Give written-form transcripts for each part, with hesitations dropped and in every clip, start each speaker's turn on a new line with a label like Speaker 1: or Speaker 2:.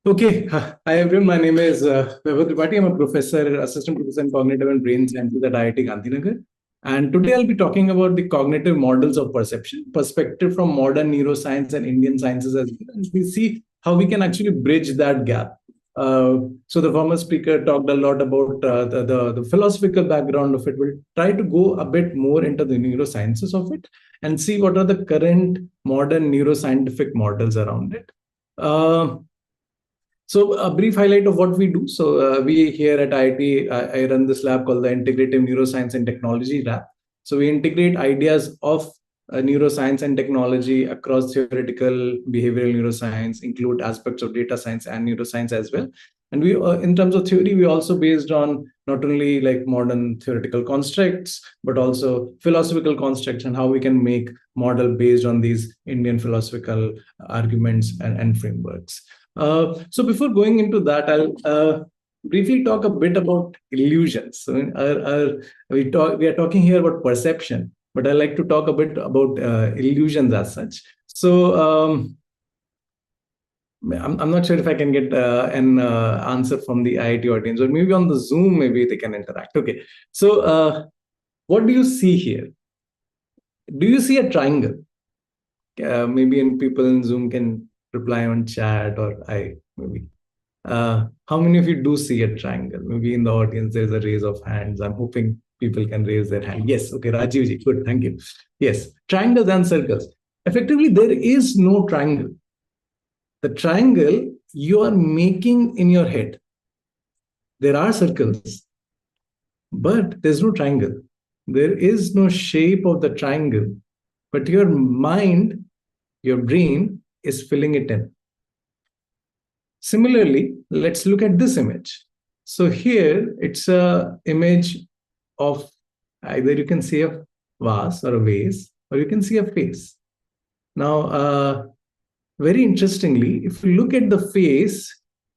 Speaker 1: Okay, hi everyone. My name is Vaibhav Tripathi. I'm a professor, assistant professor in cognitive and brain sciences at IIT Gandhinagar. And today I'll be talking about the cognitive models of perception, perspective from modern neuroscience and Indian sciences as well. And we see how we can actually bridge that gap. So the former speaker talked a lot about the philosophical background of it. We'll try to go a bit more into the neurosciences of it and see what are the current modern neuroscientific models around it. So a brief highlight of what we do. So we here at IIT, I run this lab called the Integrative Neuroscience and Technology Lab. So we integrate ideas of neuroscience and technology across theoretical behavioral neuroscience, include aspects of data science and neuroscience as well. And we, in terms of theory, we also based on not only like modern theoretical constructs, but also philosophical constructs and how we can make model based on these Indian philosophical arguments and frameworks. So before going into that, I'll briefly talk a bit about illusions. So we are talking here about perception, but I like to talk a bit about illusions as such. So I'm not sure if I can get an answer from the IIT audience, or maybe on the Zoom, maybe they can interact. Okay. So what do you see here? Do you see a triangle? Maybe people in Zoom can reply on chat, or I maybe. How many of you do see a triangle? Maybe in the audience there's a raise of hands. I'm hoping people can raise their hand. Yes, okay, Rajivji, good, thank you. Yes, triangles and circles. Effectively, there is no triangle. The triangle you are making in your head. There are circles, but there's no triangle. There is no shape of the triangle, but your mind, your brain is filling it in. Similarly, let's look at this image. So here it's a image of either you can see a vase or a vase, or you can see a face. Now, very interestingly, if you look at the face,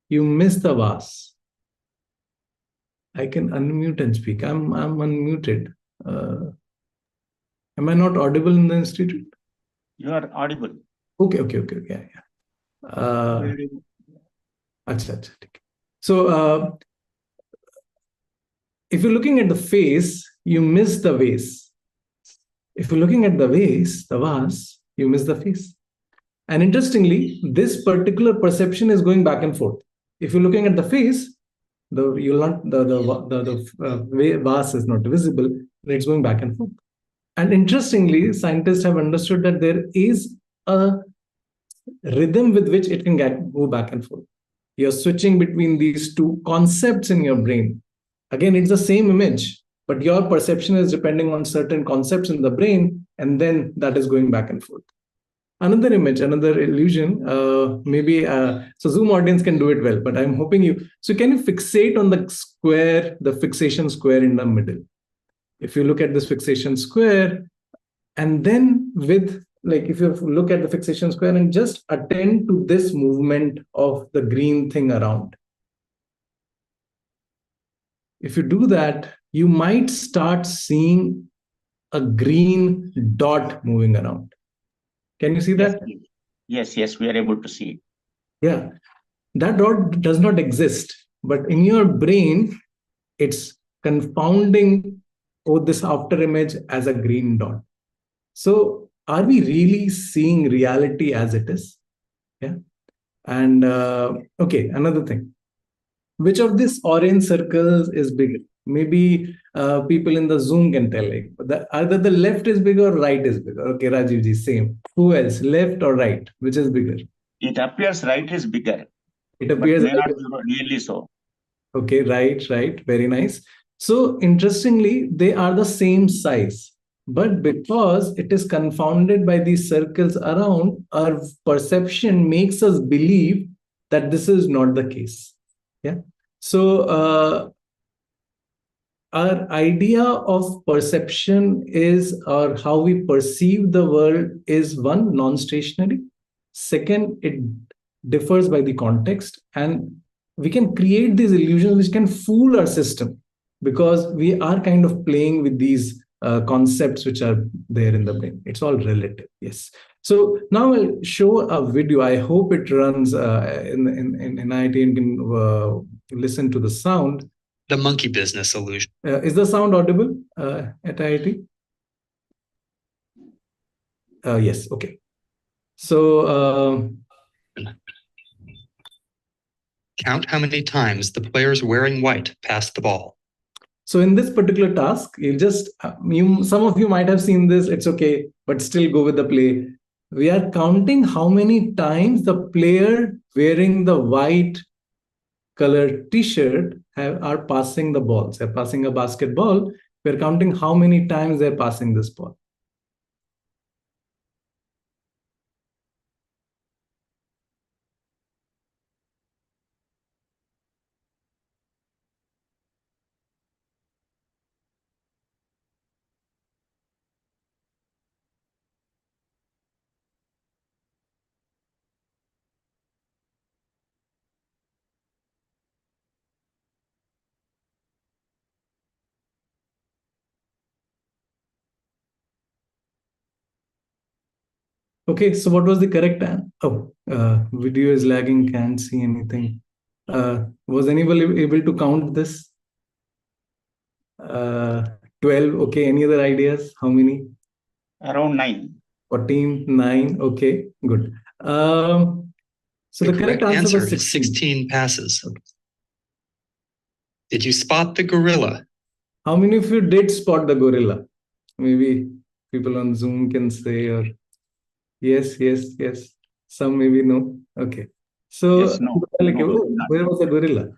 Speaker 1: you miss the vase. I can unmute and speak. I'm unmuted. Am I not audible in the institute?
Speaker 2: You are audible.
Speaker 1: Okay. Yeah. So if you're looking at the face, you miss the vase. If you're looking at the vase, the vase, you miss the face. And interestingly, this particular perception is going back and forth. If you're looking at the face, the vase is not visible, and it's going back and forth. And interestingly, scientists have understood that there is a rhythm with which it can go back and forth. You're switching between these two concepts in your brain. Again, it's the same image, but your perception is depending on certain concepts in the brain, and then that is going back and forth. Another image, another illusion, so Zoom audience can do it well, but I'm hoping you, so can you fixate on the square, the fixation square in the middle? If you look at this fixation square, and then if you look at the fixation square and just attend to this movement of the green thing around. If you do that, you might start seeing a green dot moving around. Can you see that?
Speaker 2: Yes, we are able to see it.
Speaker 1: Yeah, that dot does not exist, but in your brain, it's confounding this after image as a green dot. So are we really seeing reality as it is? Yeah. And okay, another thing. Which of these orange circles is bigger? Maybe people in the Zoom can tell, either the left is bigger or right is bigger. Okay, Rajivji, same. Who else? Left or right? Which is bigger?
Speaker 2: It appears right is bigger.
Speaker 1: It appears
Speaker 2: but may not be really so.
Speaker 1: Okay, right. Very nice. So interestingly, they are the same size. But because it is confounded by these circles around, our perception makes us believe that this is not the case. Yeah. So our idea of perception is, or how we perceive the world is, one, non-stationary. Second, it differs by the context, and we can create these illusions which can fool our system because we are kind of playing with these concepts which are there in the brain. It's all relative. Yes. So now I'll show a video. I hope it runs in IIT and can listen to the sound.
Speaker 3: The monkey business solution.
Speaker 1: Is the sound audible at IIT? Yes. Okay. So
Speaker 3: count how many times the players wearing white pass the ball.
Speaker 1: So in this particular task, you just some of you might have seen this. It's okay, but still go with the play. We are counting how many times the player wearing the white colored T-shirt are passing the balls. They're passing a basketball. We're counting how many times they're passing this ball. Okay, so what was the correct answer? Oh, video is lagging, can't see anything. Was anybody able to count this? 12, okay. Any other ideas? How many?
Speaker 2: Around 9.
Speaker 1: 14, 9, okay, good. So the correct answer was 16.
Speaker 3: 16 passes.
Speaker 1: Okay.
Speaker 3: Did you spot the gorilla?
Speaker 1: How many of you did spot the gorilla? Maybe people on Zoom can say, or yes. Some maybe no. Okay. So
Speaker 2: Yes, no.
Speaker 1: where was the gorilla?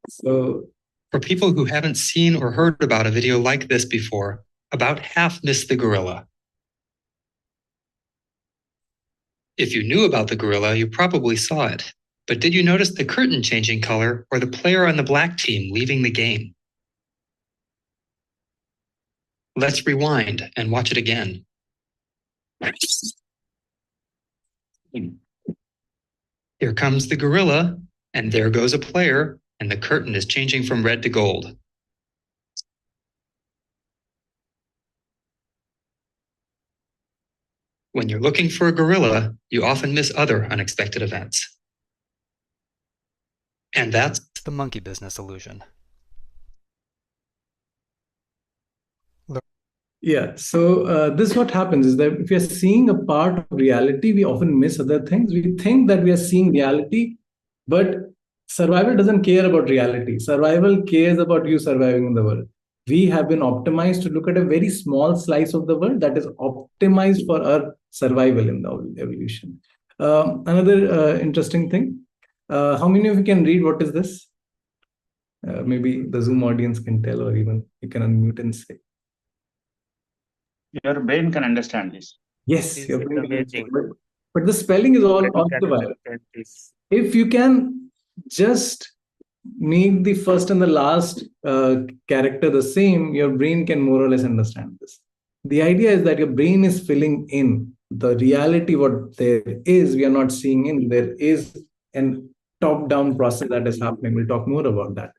Speaker 1: So
Speaker 3: for people who haven't seen or heard about a video like this before, about half missed the gorilla. If you knew about the gorilla, you probably saw it. But did you notice the curtain changing color or the player on the black team leaving the game? Let's rewind and watch it again. Here comes the gorilla, and there goes a player, and the curtain is changing from red to gold. When you're looking for a gorilla, you often miss other unexpected events. And that's
Speaker 4: the monkey business illusion.
Speaker 1: yeah, so this what happens is that if we are seeing a part of reality, we often miss other things. We think that we are seeing reality, but survival doesn't care about reality. Survival cares about you surviving in the world. We have been optimized to look at a very small slice of the world that is optimized for our survival in the evolution. Another interesting thing. How many of you can read what is this? Maybe the Zoom audience can tell, or even you can unmute and say.
Speaker 2: Your brain can understand this.
Speaker 1: Yes, your brain can understand. But the spelling is all the while. If you can just make the first and the last character the same, your brain can more or less understand this. The idea is that your brain is filling in the reality, what there is, we are not seeing in. There is an top-down process that is happening. We'll talk more about that.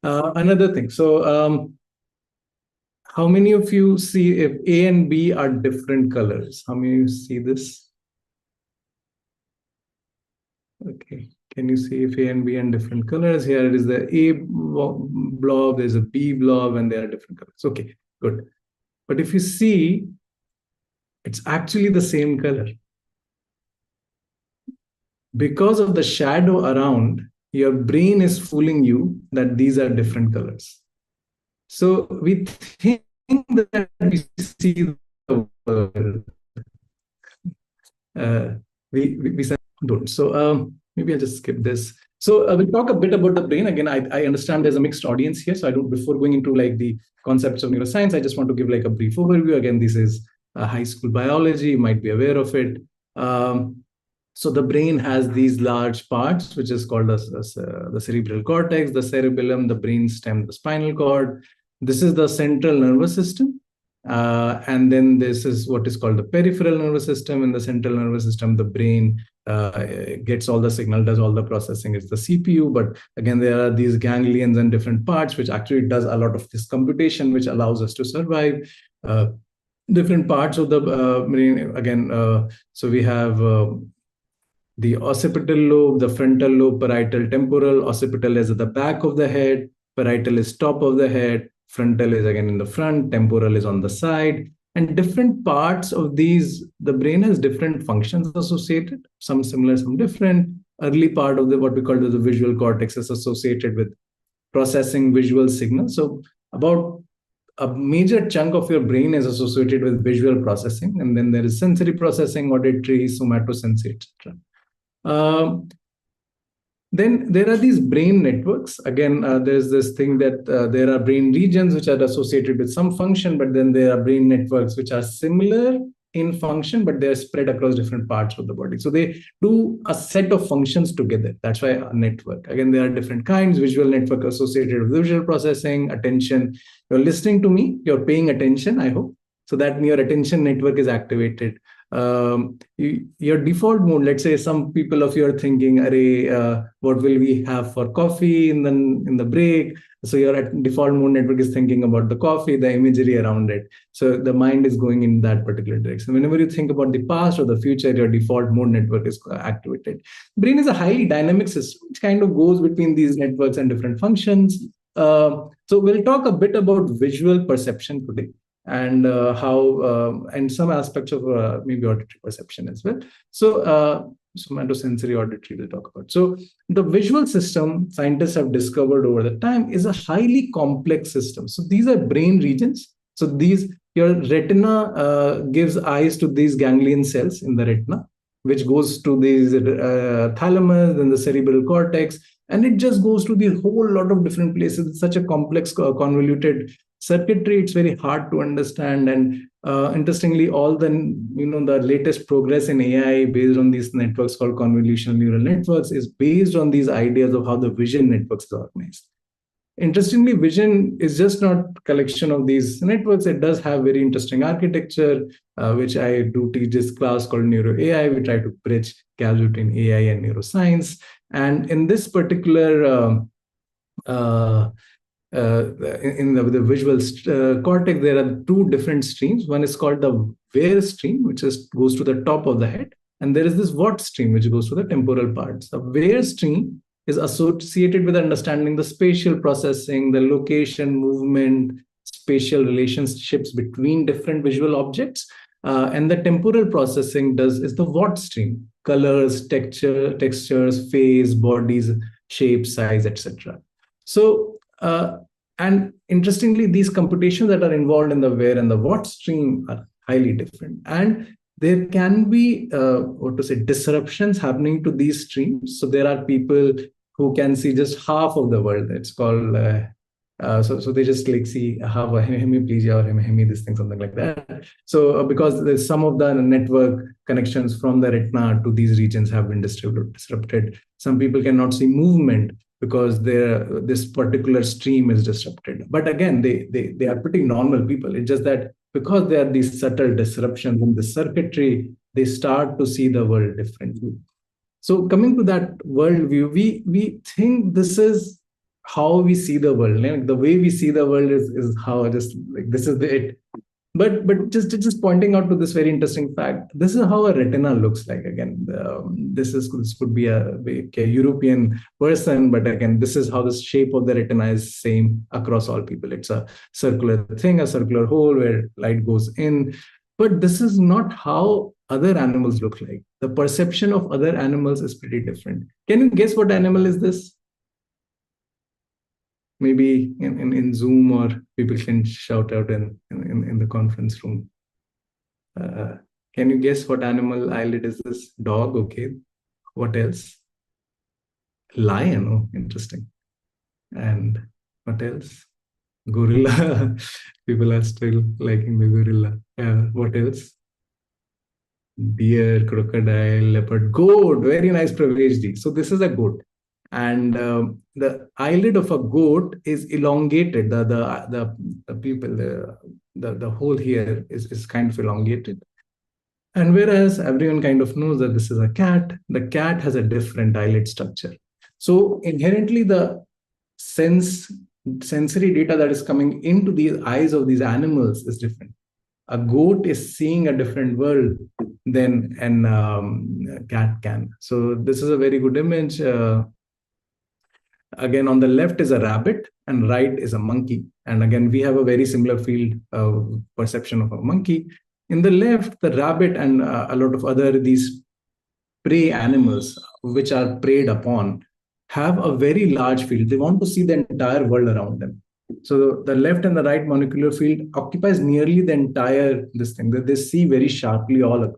Speaker 1: Another thing. So how many of you see if A and B are different colors? How many of you see this? Okay. Can you see if A and B are different colors? Here it is the A blob, there's a B blob, and they are different colors. Okay, good. But if you see, it's actually the same color. Because of the shadow around, your brain is fooling you that these are different colors. So we think that we see the world. We don't. So maybe I'll just skip this. So we'll talk a bit about the brain. Again, I understand there's a mixed audience here. So I don't, before going into like the concepts of neuroscience, I just want to give like a brief overview. Again, this is high school biology. You might be aware of it. So the brain has these large parts, which is called the cerebral cortex, the cerebellum, the brain stem, the spinal cord. This is the central nervous system. And then this is what is called the peripheral nervous system. In the central nervous system, the brain gets all the signal, does all the processing. It's the CPU. But again, there are these ganglions and different parts, which actually does a lot of this computation, which allows us to survive. different parts of the brain. Again, so we have the occipital lobe, the frontal lobe, parietal, temporal. Occipital is at the back of the head, parietal is top of the head, frontal is again in the front, temporal is on the side. And different parts of these, the brain has different functions associated, some similar, some different. Early part of the what we call the visual cortex is associated with processing visual signals. So about a major chunk of your brain is associated with visual processing, and then there is sensory processing, auditory, somatosensory, etc. Then there are these brain networks. Again, there's this thing that there are brain regions which are associated with some function, but then there are brain networks which are similar in function, but they're spread across different parts of the body. So they do a set of functions together. That's why a network. Again, there are different kinds. Visual network associated with visual processing, attention. You're listening to me, you're paying attention, I hope. So that your attention network is activated. Your default mode, let's say some people of you are thinking, what will we have for coffee in the break? So your default mode network is thinking about the coffee, the imagery around it. So the mind is going in that particular direction. Whenever you think about the past or the future, your default mode network is activated. Brain is a highly dynamic system, which kind of goes between these networks and different functions. So we'll talk a bit about visual perception today, and how and some aspects of maybe auditory perception as well. So somatosensory auditory we'll talk about. So the visual system, scientists have discovered over the time, is a highly complex system. So these are brain regions. So your retina gives eyes to these ganglion cells in the retina, which goes to these thalamus, then the cerebral cortex, and it just goes to the whole lot of different places. It's such a complex, convoluted circuitry. It's very hard to understand. And interestingly, all the latest progress in AI based on these networks called convolutional neural networks is based on these ideas of how the vision networks are organized. Interestingly, vision is just not collection of these networks. It does have very interesting architecture, which I do teach this class called Neuro AI. We try to bridge gaps between AI and neuroscience. And in this particular in the visual cortex, there are two different streams. One is called the where stream, which goes to the top of the head. And there is this what stream, which goes to the temporal parts. The where stream is associated with understanding the spatial processing, the location, movement, spatial relationships between different visual objects. And the temporal processing is the what stream, colors, textures, face, bodies, shape, size, etc. So, and interestingly, these computations that are involved in the where and the what stream are highly different. And there can be, disruptions happening to these streams. So there are people who can see just half of the world. It's called, so they just see have a hemiplegia or this thing, something like that. So because there's some of the network connections from the retina to these regions have been disrupted. Some people cannot see movement because this particular stream is disrupted. But again, they are pretty normal people. It's just that because there are these subtle disruptions in the circuitry, they start to see the world differently. So coming to that worldview, we think this is how we see the world. Like the way we see the world is how this is it. But just pointing out to this very interesting fact, this is how a retina looks like. Again, this could be a European person, but again, this is how the shape of the retina is same across all people. It's a circular thing, a circular hole where light goes in. But this is not how other animals look like. The perception of other animals is pretty different. Can you guess what animal is this? Maybe in Zoom, or people can shout out in the conference room. Can you guess what animal eyelid is this? Dog, okay. What else? Lion, oh, interesting. And what else? Gorilla. People are still liking the gorilla. What else? Deer, crocodile, leopard, goat. Very nice, Praveshji. So this is a goat. And the eyelid of a goat is elongated. The pupil, the hole here is kind of elongated. And whereas everyone kind of knows that this is a cat, the cat has a different eyelid structure. So inherently, the sensory data that is coming into the eyes of these animals is different. a goat is seeing a different world than a cat can. So this is a very good image. Again, on the left is a rabbit and right is a monkey. And again, we have a very similar field perception of a monkey. In the left, the rabbit and a lot of other these prey animals which are preyed upon have a very large field. They want to see the entire world around them. So the left and the right molecular field occupies nearly the entire this thing. They see very sharply not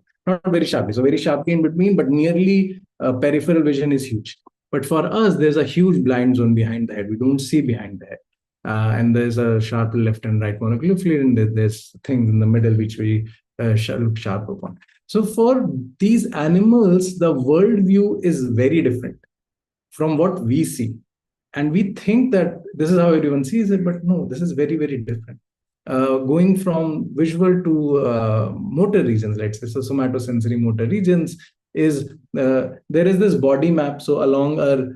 Speaker 1: very sharply, so very sharply in between, but nearly peripheral vision is huge. But for us, there's a huge blind zone behind the head. We don't see behind the head. And there's a sharp left and right molecular field, and there's things in the middle which we look sharp upon. So for these animals, the worldview is very different from what we see. And we think that this is how everyone sees it, but no, this is very, very different. Going from visual to motor regions, let's say, so somatosensory motor regions, is there is this body map. So along our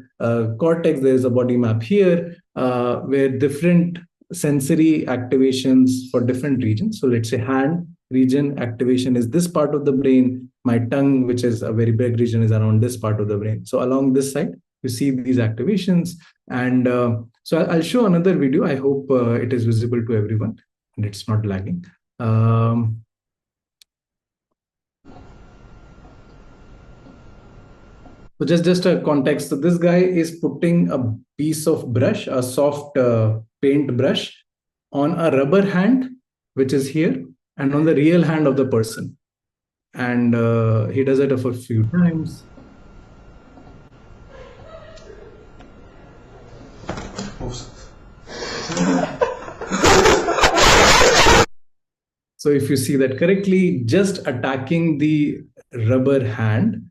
Speaker 1: cortex, there is a body map here where different sensory activations for different regions. So let's say hand region activation is this part of the brain. My tongue, which is a very big region, is around this part of the brain. So along this side, you see these activations. And so I'll show another video. I hope it is visible to everyone and it's not lagging. So just a context. So this guy is putting a piece of brush, a soft paint brush, on a rubber hand, which is here, and on the real hand of the person. And he does it a few times. So if you see that correctly, just attacking the rubber hand,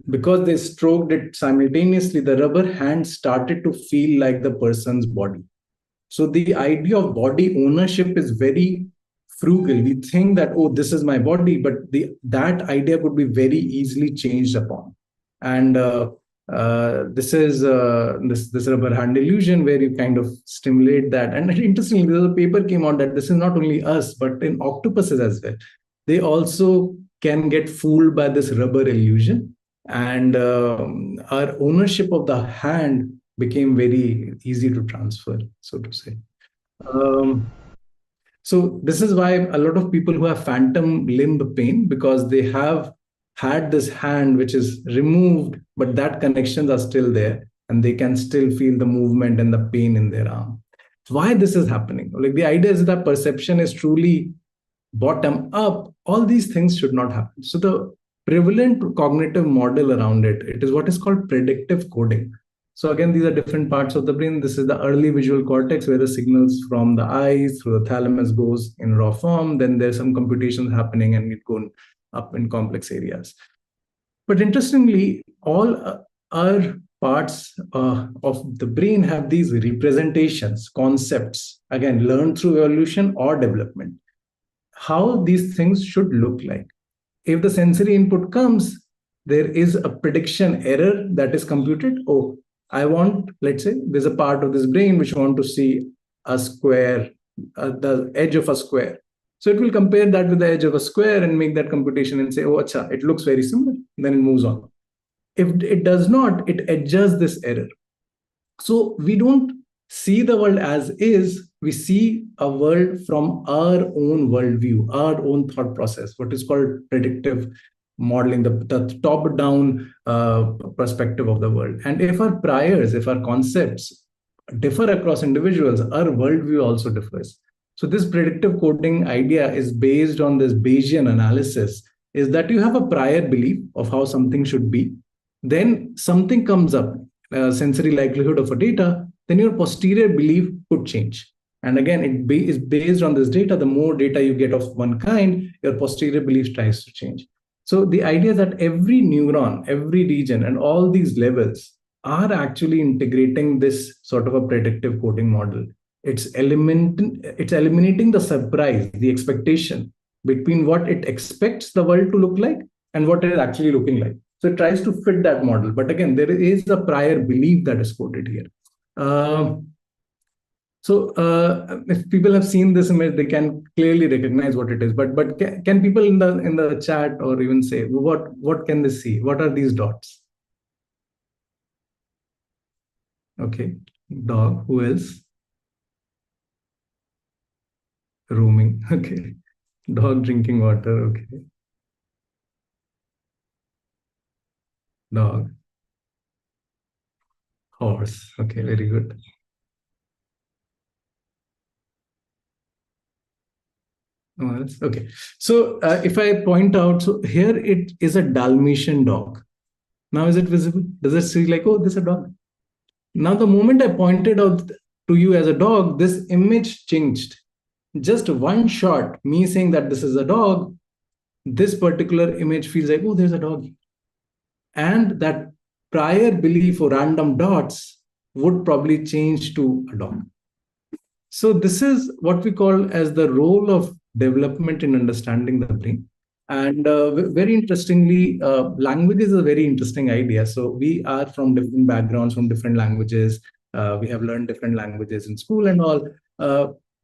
Speaker 1: because they stroked it simultaneously, the rubber hand started to feel like the person's body. So the idea of body ownership is very frugal. We think that, oh, this is my body, but that idea could be very easily changed upon. And this is this rubber hand illusion where you kind of stimulate that. And interestingly, there's a paper came out that this is not only us, but in octopuses as well. They also can get fooled by this rubber illusion. And our ownership of the hand became very easy to transfer, so to say. So this is why a lot of people who have phantom limb pain, because they have had this hand which is removed, but that connections are still there and they can still feel the movement and the pain in their arm. Why this is happening? Like, the idea is that perception is truly bottom up. All these things should not happen. So the prevalent cognitive model around it is what is called predictive coding. So again, these are different parts of the brain. This is the early visual cortex where the signals from the eyes through the thalamus goes in raw form. Then there's some computations happening and it goes up in complex areas. But interestingly, all our parts of the brain have these representations, concepts, again, learned through evolution or development. How these things should look like. If the sensory input comes, there is a prediction error that is computed. Oh, I want, let's say, there's a part of this brain which want to see a square, the edge of a square. So it will compare that with the edge of a square and make that computation and say, oh, acha, it looks very similar. Then it moves on. If it does not, it adjusts this error. So we don't see the world as is. We see a world from our own worldview, our own thought process, what is called predictive modeling, the top-down perspective of the world. And if our priors, if our concepts differ across individuals, our worldview also differs. So this predictive coding idea is based on this Bayesian analysis, is that you have a prior belief of how something should be. Then something comes up, sensory likelihood of a data, then your posterior belief could change. And again, it is based on this data. The more data you get of one kind, your posterior belief tries to change. So the idea that every neuron, every region, and all these levels are actually integrating this sort of a predictive coding model. It's eliminating the surprise, the expectation between what it expects the world to look like and what it is actually looking like. So it tries to fit that model. But again, there is a prior belief that is coded here. So if people have seen this image, they can clearly recognize what it is. But can people in the chat or even say what can they see? What are these dots? Okay, dog. Who else? Roaming. Okay, dog drinking water. Okay, dog. Horse. Okay, very good. Oh, okay. So if I point out, so here it is a Dalmatian dog. Now is it visible? Does it see like, oh, this is a dog? Now the moment I pointed out to you as a dog, this image changed. Just one shot, me saying that this is a dog, this particular image feels like, oh, there's a dog. And that prior belief or random dots would probably change to a dog. So this is what we call as the role of development in understanding the brain. And very interestingly, language is a very interesting idea. So we are from different backgrounds, from different languages. We have learned different languages in school and all.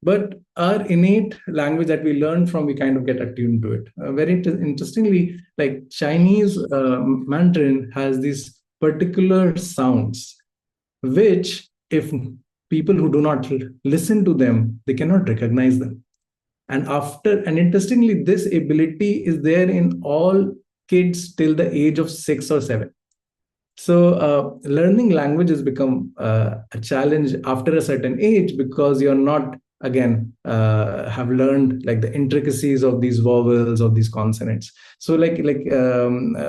Speaker 1: But our innate language that we learn from, we kind of get attuned to it. Very interestingly, like Chinese Mandarin has these particular sounds, which if people who do not listen to them, they cannot recognize them. And interestingly, this ability is there in all kids till the age of 6 or 7. So learning language has become a challenge after a certain age, because you're not, again, have learned like the intricacies of these vowels, of these consonants. So like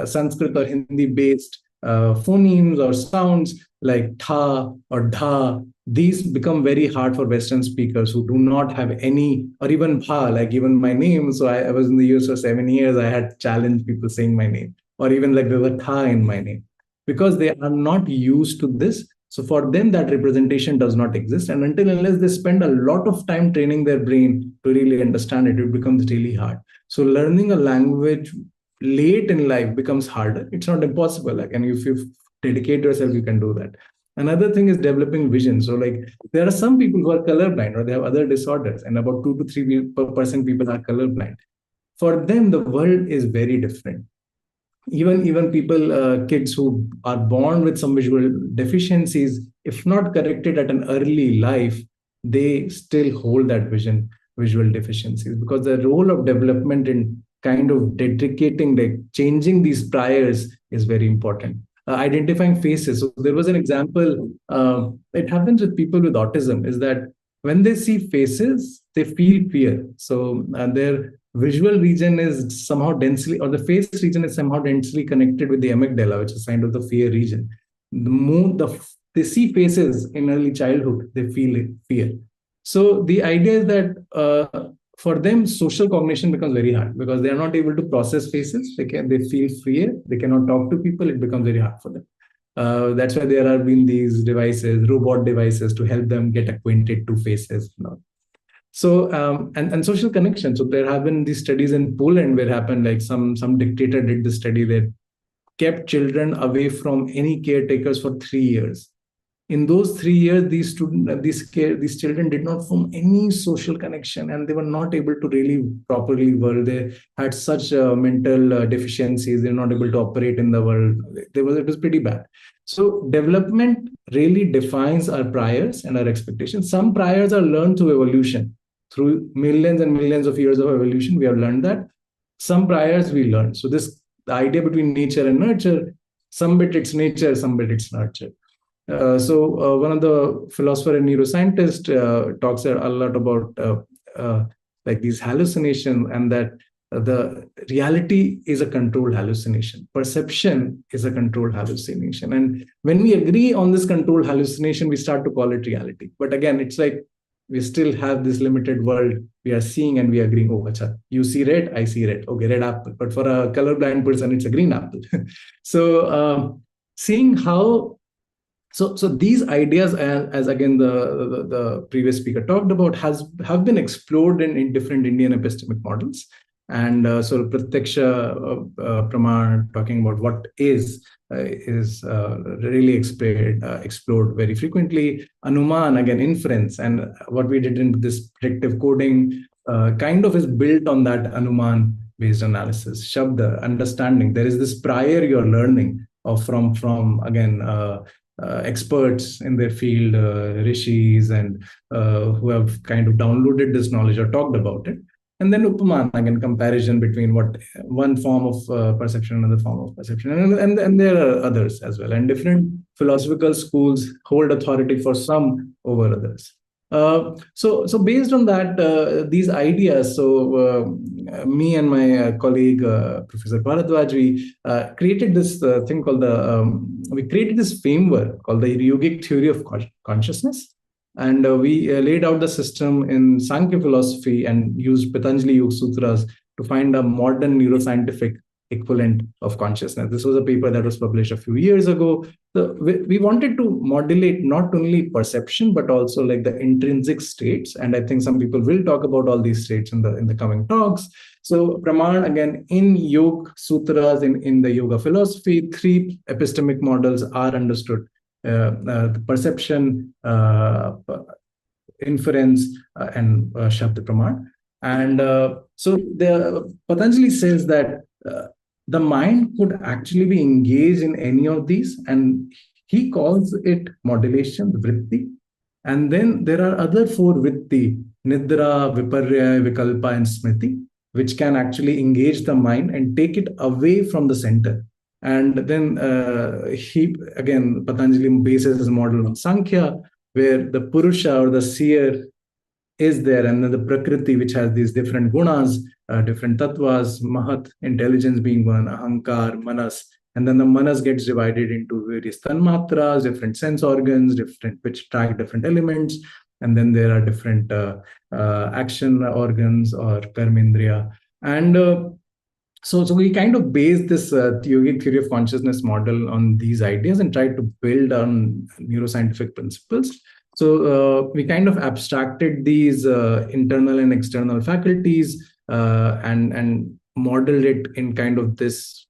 Speaker 1: Sanskrit or Hindi based phonemes or sounds like tha or dha, these become very hard for Western speakers who do not have any, or even bha, like even my name. So I was in the US for 7 years. I had challenged people saying my name, or even like there was tha in my name, because they are not used to this. So for them, that representation does not exist. And unless they spend a lot of time training their brain to really understand it, it becomes really hard. So learning a language late in life becomes harder. It's not impossible. Like, and if you dedicate yourself, you can do that. Another thing is developing vision. So like there are some people who are colorblind or they have other disorders, and about 2 to 3% people are colorblind. For them, the world is very different. Even people, kids who are born with some visual deficiencies, if not corrected at an early life, they still hold that visual deficiencies, because the role of development in kind of dedicating, like changing these priors is very important. Identifying faces. So there was an example, it happens with people with autism, is that when they see faces, they feel fear. So their visual region is somehow densely, or the face region is somehow densely connected with the amygdala, which is kind of the fear region. The more they see faces in early childhood, they feel fear. So the idea is that for them, social cognition becomes very hard, because they are not able to process faces. They feel fear. They cannot talk to people. It becomes very hard for them. That's why there have been these devices, robot devices, to help them get acquainted to faces. So and social connection. So there have been these studies in Poland where happened, like some dictator did this study that kept children away from any caretakers for 3 years. In those 3 years, these children did not form any social connection, and they were not able to really properly work. They had such mental deficiencies. They're not able to operate in the world. It was pretty bad. So development really defines our priors and our expectations. Some priors are learned through evolution. Through millions and millions of years of evolution, we have learned that. Some priors we learn. So the idea between nature and nurture, some bit it's nature, some bit it's nurture. So one of the philosopher and neuroscientist talks a lot about like these hallucinations, and that the reality is a controlled hallucination. Perception is a controlled hallucination. And when we agree on this controlled hallucination, we start to call it reality. But again, it's like we still have this limited world we are seeing, and we are agreeing, oh, acha, you see red, I see red. Okay, red apple. But for a colorblind person, it's a green apple. So seeing how So these ideas, as again the previous speaker talked about, have been explored in different Indian epistemic models. So Pratyakṣa Praman, talking about what is really explored very frequently. Anuman, again, inference, and what we did in this predictive coding kind of is built on that Anuman based analysis. Shabda, understanding. There is this prior you're learning of from again experts in their field, rishis, and who have kind of downloaded this knowledge or talked about it. And then Upaman, again, comparison between what one form of perception and another form of perception. And there are others as well. And different philosophical schools hold authority for some over others. So based on that, these ideas, me and my colleague, Professor Bharadwaj, we created this thing called we created this framework called the yogic theory of consciousness. And we laid out the system in Sankhya philosophy and used Patanjali Yoga Sutras to find a modern neuroscientific equivalent of consciousness. This was a paper that was published a few years ago. So we wanted to modulate not only perception, but also like the intrinsic states. And I think some people will talk about all these states in the coming talks. So Praman, again, in Yoga Sutras, in the yoga philosophy, 3 epistemic models are understood. The perception, inference, and Shabda Praman. And so the Patanjali says that the mind could actually be engaged in any of these, and he calls it modulation, vritti. And then there are other 4 vritti, nidra, viparya, vikalpa, and smriti, which can actually engage the mind and take it away from the center. And then Patanjali bases his model on Sankhya, where the Purusha or the seer is there, and then the Prakriti, which has these different gunas, different tattvas, Mahat, intelligence being one, Ahankar, Manas, and then the Manas gets divided into various tanmatras, different sense organs, which track different elements, and then there are different action organs or karmendriya. And so we kind of based this yogic theory of consciousness model on these ideas and tried to build on neuroscientific principles. So we kind of abstracted these internal and external faculties and modeled it in kind of this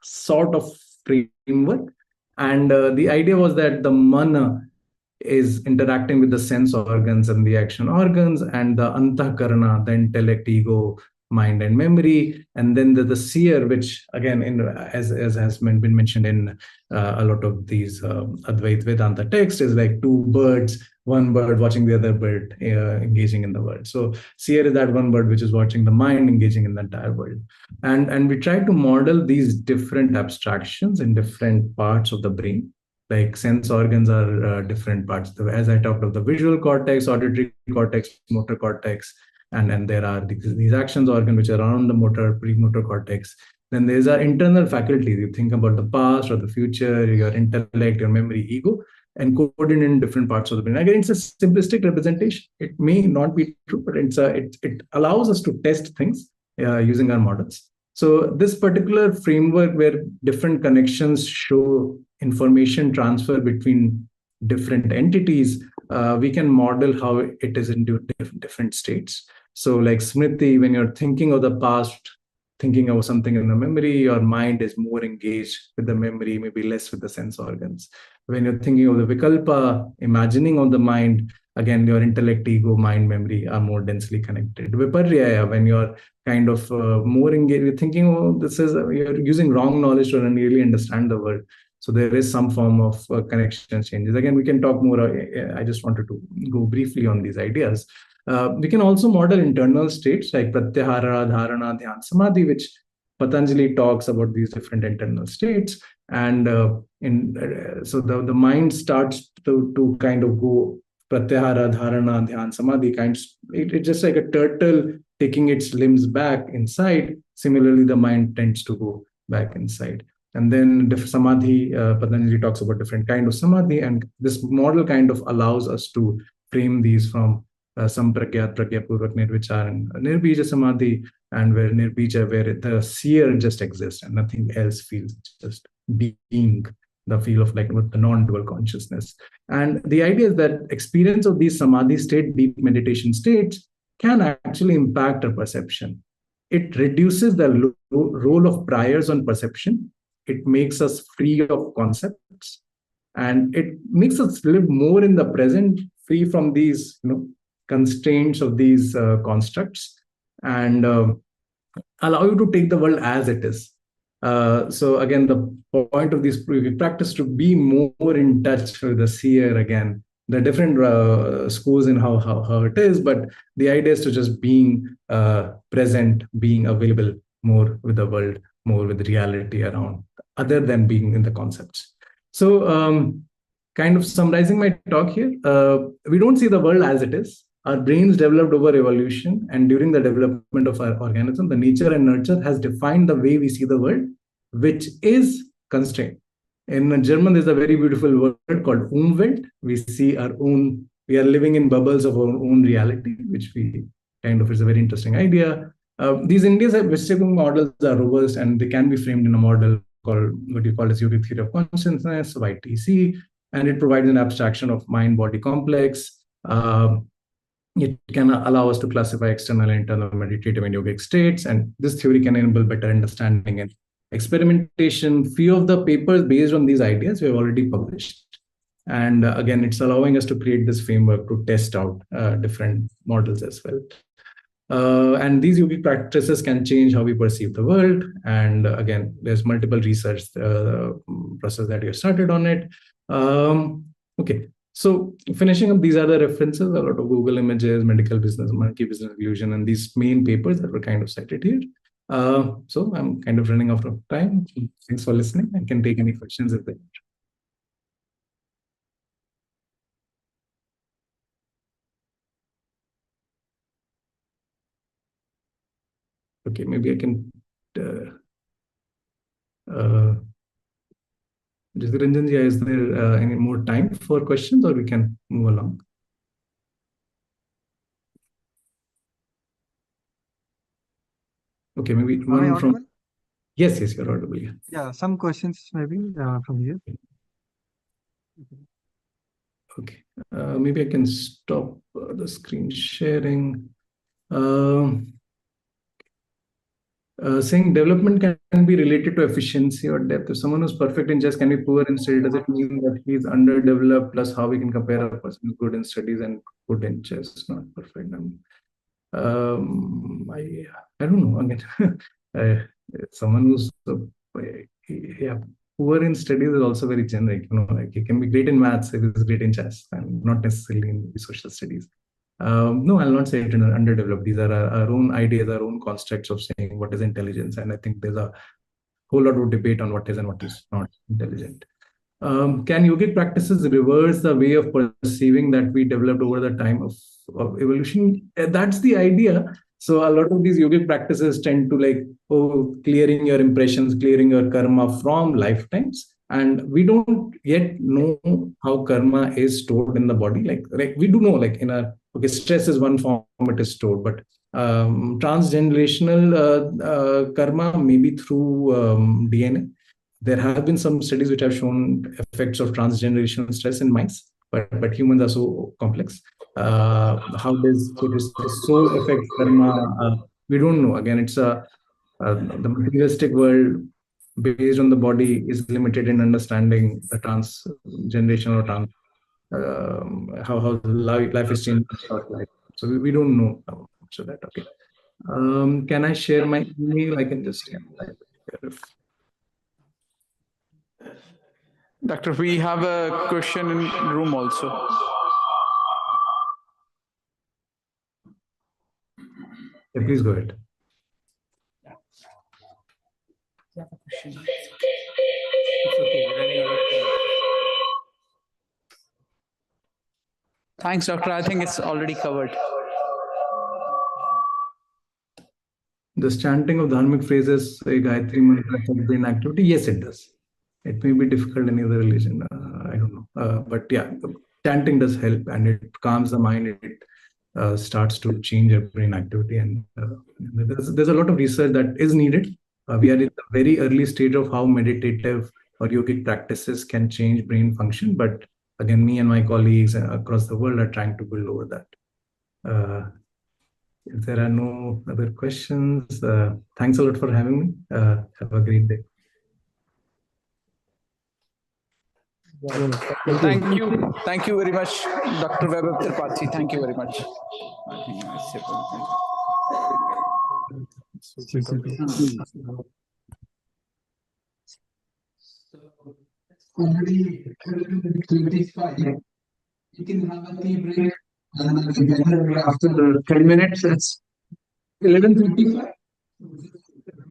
Speaker 1: sort of framework. And the idea was that the mana is interacting with the sense organs and the action organs, and the antakarana, the intellect, ego, mind, and memory, and then the seer, which again, as has been mentioned in a lot of these Advaita Vedanta texts, is like 2 birds, one bird watching the other bird engaging in the world. So seer is that one bird which is watching the mind engaging in the entire world. And we try to model these different abstractions in different parts of the brain. Like sense organs are different parts. As I talked of the visual cortex, auditory cortex, motor cortex, and there are these actions organ which are around the motor, premotor cortex. Then there's our internal faculties. You think about the past or the future, your intellect, your memory, ego, encoded in different parts of the brain. Again, it's a simplistic representation. It may not be true, but it allows us to test things using our models. So this particular framework where different connections show information transfer between different entities, we can model how it is into different states. So like Smriti, when you're thinking of the past, thinking of something in the memory, your mind is more engaged with the memory, maybe less with the sense organs. When you're thinking of the Vikalpa, imagining of the mind, again, your intellect, ego, mind, memory are more densely connected. Viparya, when you're kind of more engaged, you're thinking, oh, you're using wrong knowledge to really understand the world. So there is some form of connection changes. Again, we can talk more. I just wanted to go briefly on these ideas. We can also model internal states like Pratyahara, Dharana, Dhyan, Samadhi, which Patanjali talks about these different internal states. And so the mind starts to kind of go Pratyahara, Dharana, Dhyan, Samadhi. It's just like a turtle taking its limbs back inside. Similarly, the mind tends to go back inside. And then Samadhi, Patanjali talks about different kind of Samadhi. And this model kind of allows us to frame these from Sampragyat, Pragyapurvak, Nirvichar, and Nirbija Samadhi, and where Nirbija, where the seer just exists and nothing else feels, just being, the feel of like with the non-dual consciousness. And the idea is that experience of these Samadhi state, deep meditation states, can actually impact our perception. it reduces the role of priors on perception. It makes us free of concepts, and it makes us live more in the present, free from these constraints of these constructs, and allow you to take the world as it is. So again, the point of this practice to be more in touch with the seer. Again, there are different schools in how it is, but the idea is to just being present, being available more with the world, more with reality around, other than being in the concepts. So kind of summarizing my talk here, we don't see the world as it is. Our brains developed over evolution, and during the development of our organism, the nature and nurture has defined the way we see the world, which is constrained. In German, there's a very beautiful word called Umwelt. We see our own, we are living in bubbles of our own reality, which we kind of is a very interesting idea. These Indians vestibular models are robust, and they can be framed in a model called what you call as yogic theory of consciousness, YTC, and it provides an abstraction of mind-body complex. It can allow us to classify external and internal meditative and yogic states, and this theory can enable better understanding and experimentation. Few of the papers based on these ideas we have already published, and again, it's allowing us to create this framework to test out different models as well. And these yogic practices can change how we perceive the world. And again, there's multiple research process that you started on it. Okay, so finishing up, these are the references, a lot of Google images, medical business, monkey business illusion, and these main papers that were kind of cited here. So I'm kind of running out of time. Thanks for listening. I can take any questions if there are. Okay, maybe I can. Ranjanji, is there any more time for questions, or we can move along? Okay, maybe one from. Yes, you're audible.
Speaker 4: Yeah, some questions maybe from here.
Speaker 1: Okay, maybe I can stop the screen sharing. Saying development can be related to efficiency or depth. If someone who's perfect in chess can be poor in study, does it mean that he's underdeveloped? Plus, how we can compare a person who's good in studies and good in chess, not perfect? I don't know. Again, someone who's poor in studies is also very generic. Like he can be great in maths if he's great in chess, and not necessarily in social studies. No, I'll not say it in underdeveloped. These are our own ideas, our own constructs of saying what is intelligence, and I think there's a whole lot of debate on what is and what is not intelligent. Can yogic practices reverse the way of perceiving that we developed over the time of evolution? That's the idea. So a lot of these yogic practices tend to clearing your impressions, clearing your karma from lifetimes. And we don't yet know how karma is stored in the body. Like we do know, stress is one form it is stored, but transgenerational karma maybe through DNA. There have been some studies which have shown effects of transgenerational stress in mice, but humans are so complex. How does the soul affect karma? We don't know. Again, it's the materialistic world based on the body is limited in understanding the transgenerational or how life is changing. So we don't know much of that. Okay. Can I share my email? I can just.
Speaker 5: Doctor, we have a question in room also.
Speaker 1: Yeah, please go ahead.
Speaker 5: Thanks, Doctor. I think it's already covered.
Speaker 1: The chanting of dharmic phrases, say Gayatri mantra, brain activity, yes, it does. It may be difficult in other religion. I don't know. But yeah, chanting does help, and it calms the mind. It starts to change your brain activity. And there's a lot of research that is needed. We are in the very early stage of how meditative or yogic practices can change brain function. But again, me and my colleagues across the world are trying to build over that. If there are no other questions, thanks a lot for having me. Have a great day.
Speaker 5: Thank you. Thank you very much, Dr. Vaibhav Tripathi. Thank you very much.
Speaker 6: Already 11:25. You can have a tea break and after 10 minutes, it's 11:55.